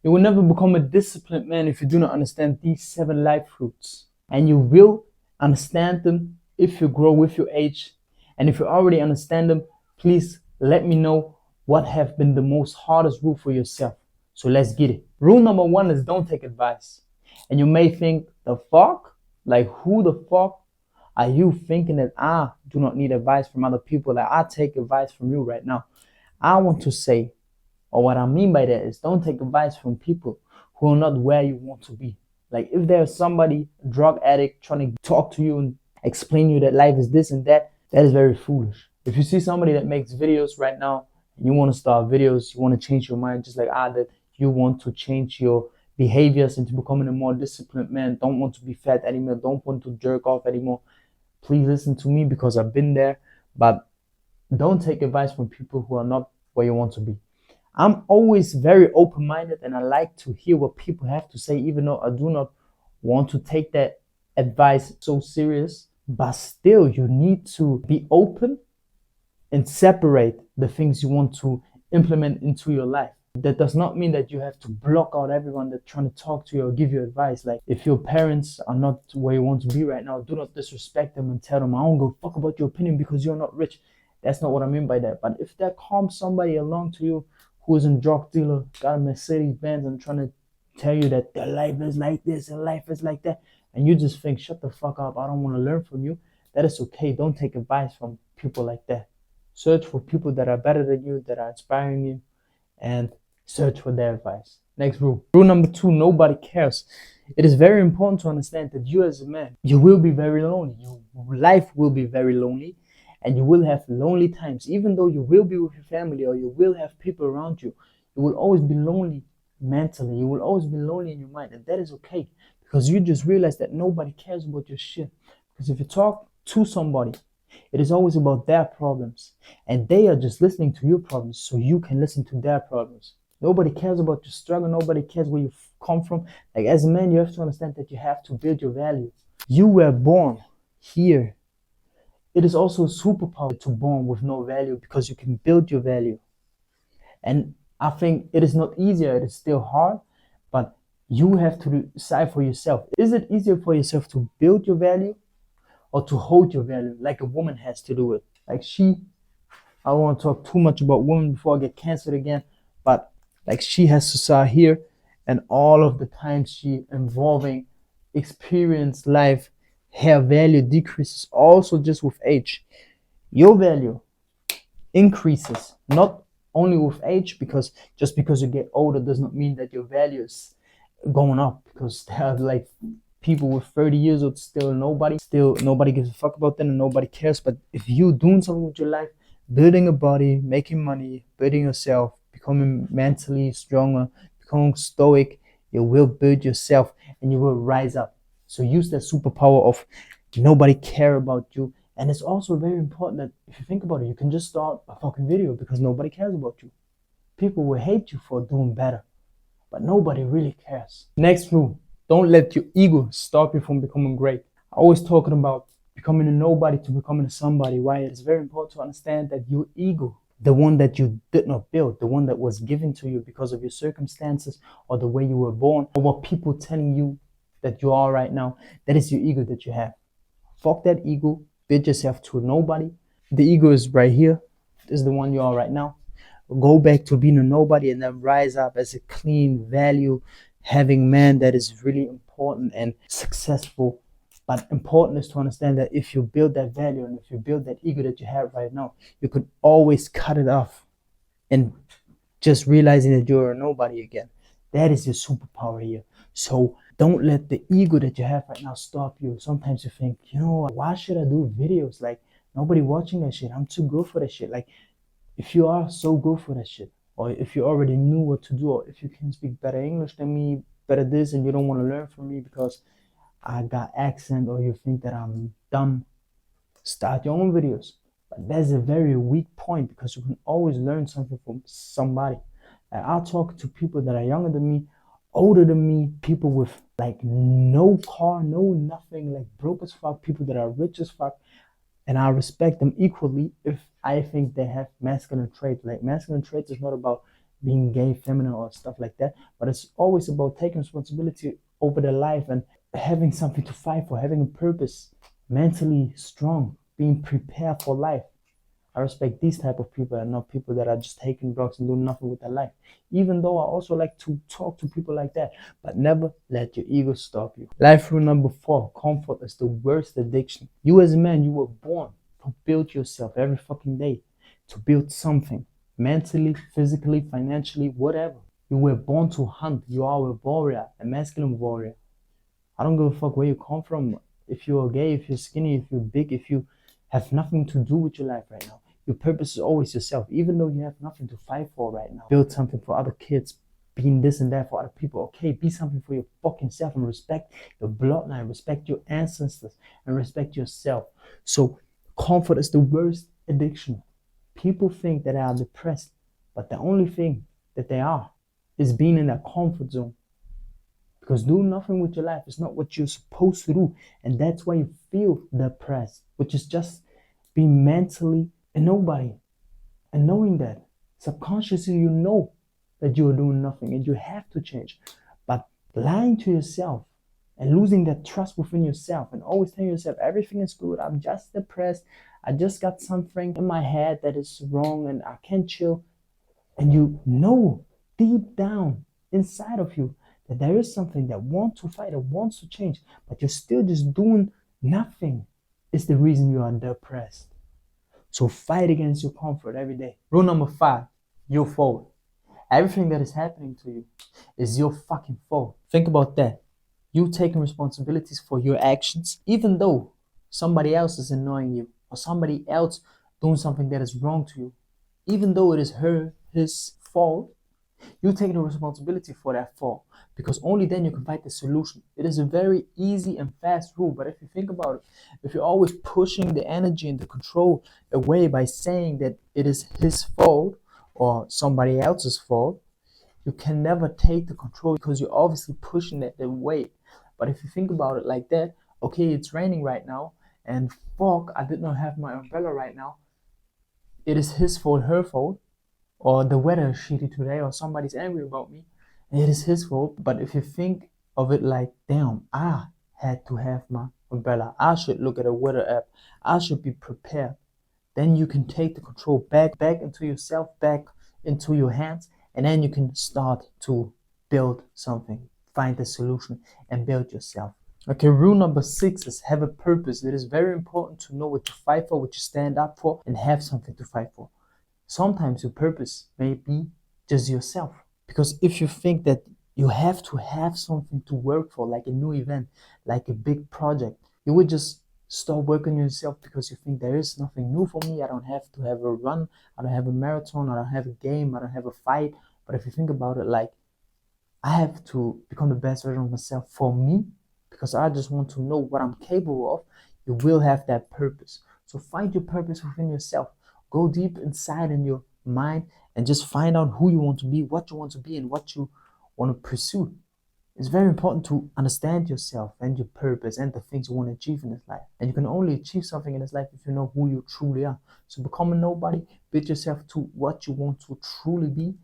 You will never become a disciplined man if you do not understand these 7 life truths. And you will understand them if you grow with your age. And if you already understand them, please let me know what have been the most hardest rule for yourself. So let's get it. Rule number 1 is don't take advice. And you may think, the fuck? Like, who the fuck are you thinking that I do not need advice from other people? Like, I take advice from you right now. I want to say, or what I mean by that is, don't take advice from people who are not where you want to be. Like, if there's somebody, drug addict, trying to talk to you and explain you that life is this and that, that is very foolish. If you see somebody that makes videos right now, and you want to start videos, you want to change your mind, just like I did, you want to change your behaviors into becoming a more disciplined man, don't want to be fat anymore, don't want to jerk off anymore, please listen to me because I've been there. But don't take advice from people who are not where you want to be. I'm always very open-minded and I like to hear what people have to say, even though I do not want to take that advice so serious. But still, you need to be open and separate the things you want to implement into your life. That does not mean that you have to block out everyone that's trying to talk to you or give you advice. Like, if your parents are not where you want to be right now, do not disrespect them and tell them, I don't go fuck about your opinion because you're not rich. That's not what I mean by that. But if there comes somebody along to you who is a drug dealer, got a Mercedes Benz, and trying to tell you that their life is like this and life is like that, and you just think, shut the fuck up, I don't want to learn from you, that is okay. Don't take advice from people like that. Search for people that are better than you, that are inspiring you, and search for their advice. Next rule. Rule number 2, nobody cares. It is very important to understand that you as a man, you will be very lonely. Your life will be very lonely, and you will have lonely times. Even though you will be with your family or you will have people around you, you will always be lonely mentally. You will always be lonely in your mind, and that is okay, because you just realize that nobody cares about your shit. Because if you talk to somebody, it is always about their problems, and they are just listening to your problems so you can listen to their problems. Nobody cares about your struggle. Nobody cares where you come from. Like, as a man, you have to understand that you have to build your value. You were born here. It is also a superpower to born with no value, because you can build your value. And I think it is not easier. It is still hard, but you have to decide for yourself. Is it easier for yourself to build your value or to hold your value, like a woman has to do it? Like, I don't want to talk too much about women before I get canceled again, but like, she has to start here, and all of the times she involving experience life, her value decreases also just with age. Your value increases not only with age, because just because you get older does not mean that your value is going up, because there are like people with 30 years old, still nobody gives a fuck about them and nobody cares. But if you doing something with your life, building a body, making money, building yourself, becoming mentally stronger, becoming stoic, you will build yourself and you will rise up. So use that superpower of nobody care about you. And it's also very important that if you think about it, you can just start a fucking video because nobody cares about you. People will hate you for doing better, but nobody really cares. Next rule, don't let your ego stop you from becoming great. I'm always talking about becoming a nobody to becoming a somebody. Why? It's very important to understand that your ego, the one that you did not build, the one that was given to you because of your circumstances or the way you were born, or what people telling you that you are right now, that is your ego that you have. Fuck that ego, build yourself to a nobody. The ego is right here. This is the one you are right now. Go back to being a nobody and then rise up as a clean, value having man that is really important and successful. But important is to understand that if you build that value and if you build that ego that you have right now, you could always cut it off and just realizing that you're a nobody again. That is your superpower here. So don't let the ego that you have right now stop you. Sometimes you think, why should I do videos? Like, nobody watching that shit. I'm too good for that shit. Like, if you are so good for that shit, or if you already knew what to do, or if you can speak better English than me, better this, and you don't want to learn from me because I got accent, or you think that I'm dumb, start your own videos. But that's a very weak point, because you can always learn something from somebody. And I talk to people that are younger than me, older than me, people with like no car, no nothing, like broke as fuck, people that are rich as fuck, and I respect them equally if I think they have masculine traits. Like, masculine traits is not about being gay, feminine, or stuff like that. But it's always about taking responsibility over their life and having something to fight for, having a purpose, mentally strong, being prepared for life. I respect these type of people and not people that are just taking drugs and doing nothing with their life. Even though I also like to talk to people like that, but never let your ego stop you. Life rule number 4, comfort is the worst addiction. You as a man, you were born to build yourself every fucking day, to build something, mentally, physically, financially, whatever. You were born to hunt. You are a warrior, a masculine warrior. I don't give a fuck where you come from. If you're gay, if you're skinny, if you're big, if you have nothing to do with your life right now. Your purpose is always yourself, even though you have nothing to fight for right now. Build something for other kids, being this and that for other people. Okay, be something for your fucking self and respect your bloodline, respect your ancestors, and respect yourself. So comfort is the worst addiction. People think that they are depressed, but the only thing that they are is being in that comfort zone. Because doing nothing with your life is not what you're supposed to do. And that's why you feel depressed, which is just being mentally a nobody. And knowing that, subconsciously you know that you are doing nothing and you have to change. But lying to yourself and losing that trust within yourself and always telling yourself everything is good, I'm just depressed, I just got something in my head that is wrong and I can't chill. And you know deep down inside of you that there is something that wants to fight, that wants to change, but you're still just doing nothing, is the reason you are depressed. So fight against your comfort every day. Rule number 5, your fault. Everything that is happening to you is your fucking fault. Think about that. You taking responsibilities for your actions, even though somebody else is annoying you or somebody else doing something that is wrong to you, even though it is his fault, you take the responsibility for that fault, because only then you can find the solution. It is a very easy and fast rule, but if you think about it, if you're always pushing the energy and the control away by saying that it is his fault or somebody else's fault, you can never take the control because you're obviously pushing that away. But if you think about it like that, okay, it's raining right now, and fuck, I did not have my umbrella right now. It is his fault, her fault, or the weather is shitty today, or somebody's angry about me. It is his fault. But if you think of it like, damn, I had to have my umbrella, I should look at a weather app, I should be prepared, then you can take the control back into yourself, back into your hands, and then you can start to build something, find the solution, and build yourself. Okay, rule number 6 is have a purpose. It is very important to know what you fight for, what you stand up for, and have something to fight for. Sometimes your purpose may be just yourself. Because if you think that you have to have something to work for, like a new event, like a big project, you would just stop working on yourself because you think there is nothing new for me. I don't have to have a run, I don't have a marathon, I don't have a game, I don't have a fight. But if you think about it like, I have to become the best version of myself for me, because I just want to know what I'm capable of, you will have that purpose. So find your purpose within yourself. Go deep inside in your mind and just find out who you want to be, what you want to be, and what you want to pursue. It's very important to understand yourself and your purpose and the things you want to achieve in this life. And you can only achieve something in this life if you know who you truly are. So become a nobody, build yourself to what you want to truly be,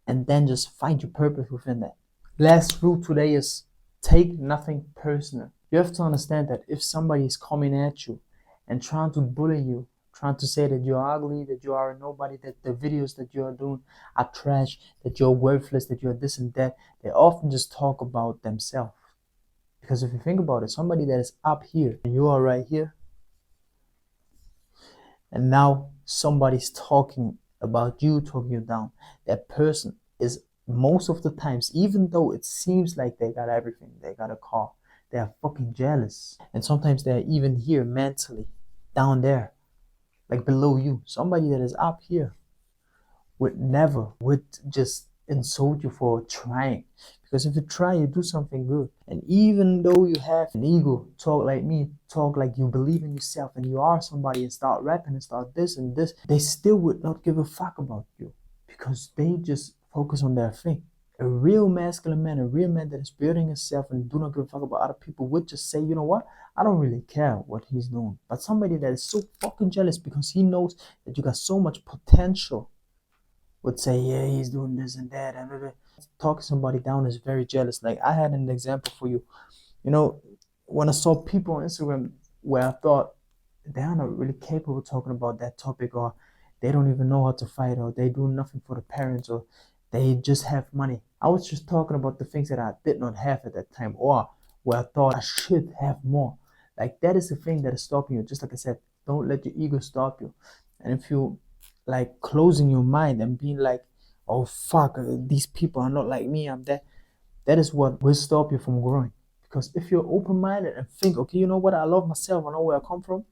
and then just find your purpose within that. Last rule today is take nothing personal. You have to understand that if somebody is coming at you and trying to bully you, trying to say that you're ugly, that you are a nobody, that the videos that you are doing are trash, that you're worthless, that you're this and that, they often just talk about themselves. Because if you think about it, somebody that is up here and you are right here, and now somebody's talking about you, talking you down, that person is most of the times, even though it seems like they got everything, they got a car, they are fucking jealous. And sometimes they're even here mentally, down there, like below you. Somebody that is up here would just insult you for trying. Because if you try, you do something good. And even though you have an ego, talk like me, talk like you believe in yourself and you are somebody, and start rapping and start this and this, they still would not give a fuck about you because they just focus on their thing. A real masculine man, a real man that is building himself and do not give a fuck about other people, would just say, you know what, I don't really care what he's doing. But somebody that is so fucking jealous because he knows that you got so much potential would say, yeah, he's doing this and that, and talking somebody down is very jealous. Like I had an example for you. You know, when I saw people on Instagram where I thought they are not really capable of talking about that topic, or they don't even know how to fight, or they do nothing for the parents, or they just have money. I was just talking about the things that I did not have at that time, or where I thought I should have more. Like that is the thing that is stopping you. Just like I said, don't let your ego stop you. And if you like closing your mind and being like, oh fuck, these people are not like me, I'm that. That is what will stop you from growing. Because if you're open-minded and think, okay, you know what, I love myself, I know where I come from,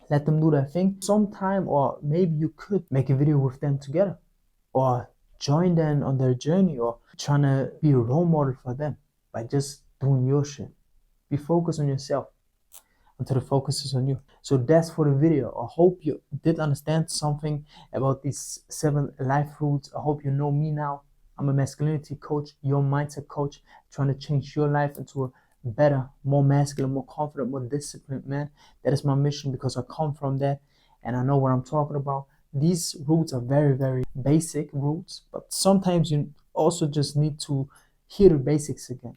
let them do their thing. Sometime, or maybe you could make a video with them together, or join them on their journey, or trying to be a role model for them by just doing your shit. Be focused on yourself until the focus is on you. So that's for the video. I hope you did understand something about these 7 life rules. I hope you know me now. I'm a masculinity coach, your mindset coach, trying to change your life into a better, more masculine, more confident, more disciplined man. That is my mission, because I come from that and I know what I'm talking about. These rules are very, very basic rules, but sometimes you also just need to hear the basics again.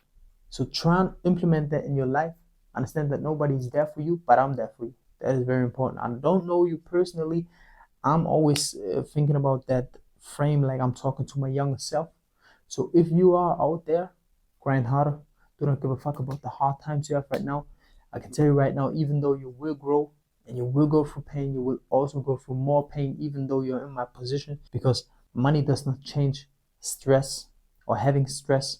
So try and implement that in your life. Understand that nobody is there for you, but I'm there for you. That is very important. I don't know you personally. I'm always thinking about that frame like I'm talking to my younger self. So if you are out there, grind harder. Do not give a fuck about the hard times you have right now. I can tell you right now, even though you will grow and you will go through pain, you will also go through more pain, even though you're in my position, because money does not change stress or having stress.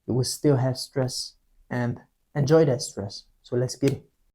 You will still have stress and enjoy that stress. So let's get it.